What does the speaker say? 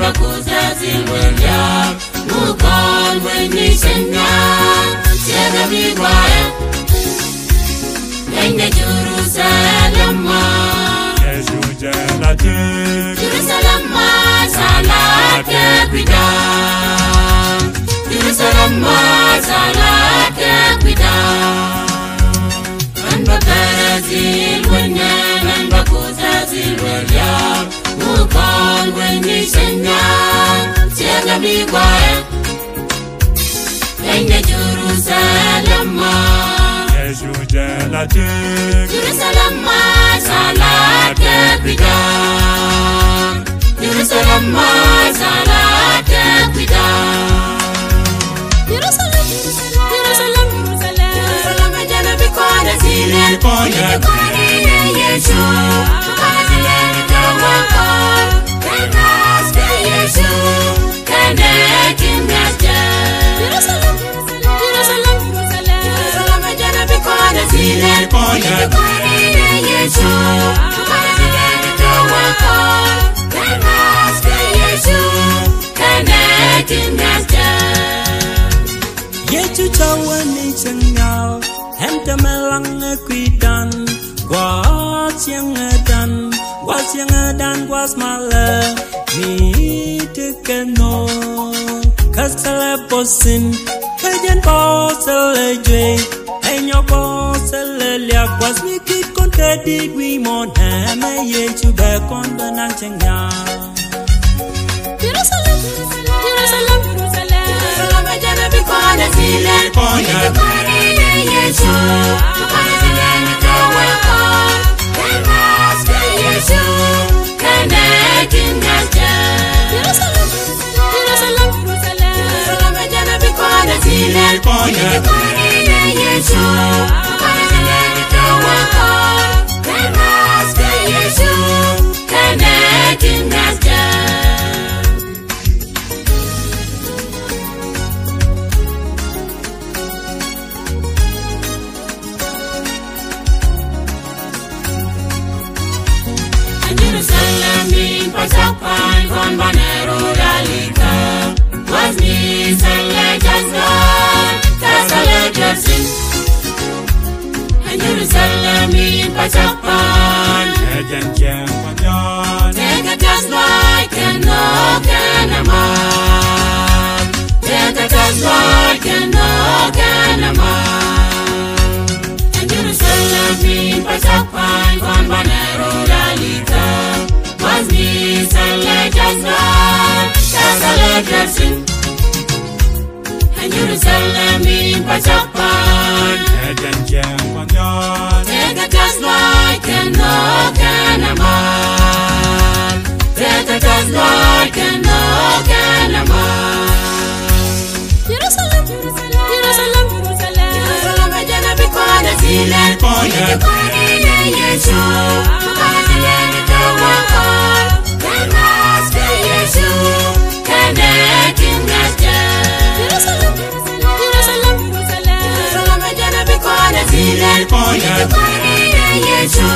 bakuza zilwelia mukon wenye senya tiada migwaya Enge Jerusalem Yesu janati Jerusalem salate kwida Jerusalem salate kwida Anda Brazil wenye Namba kuza zilwelia Mukon wenye senya Tiaga migwaya Enge Jerusalem Yesu janati Jerusalem salate kwida Jerusalem salate kwida Jerusalem jana bikona zile Bikona Yesu Bikona zile nitawako Kenas Yesu Kene kimyaja Jerusalem jana bikona zile Bikona Yesu Bikona zile nitawako Kenas Yesu Kene kimyaja Yesu chawani changao Hemta melang kuidan Gua siang dan gua smala Ni tekeno Kasala posin Kajan posala jwe Enyo posala liak Was mikit konta digwi mon Hame Yesu bekonda nang changao Jerusalem jana bikona zile Bikona Yesu Bikona zile nitawako Kenas Yesu Kene kimyaja Jerusalem jana bikona zile Bikona Yesu Bikona zile nitawako Kenas Yesu Kene kimyaja Jerusalem in Pasapan con Banero Dalika was me Salajas Casalajasin and Jerusalem in Pasapan Ejen kiem panyon take a just like and no can a man take a just like and no can a man and Jerusalem in Pasapan con Banero Dalika was me Salajas Casalajasin and Jerusalem in Pasapan Ejen kiem panyon take a just like and no can a man take a just like and no can a man Jerusalem jana bikona zile Bikona Yesu Bikona zile nitawako Kenas Yesu Kene kimyaja Jerusalem jana bikona zile Bikona Yesu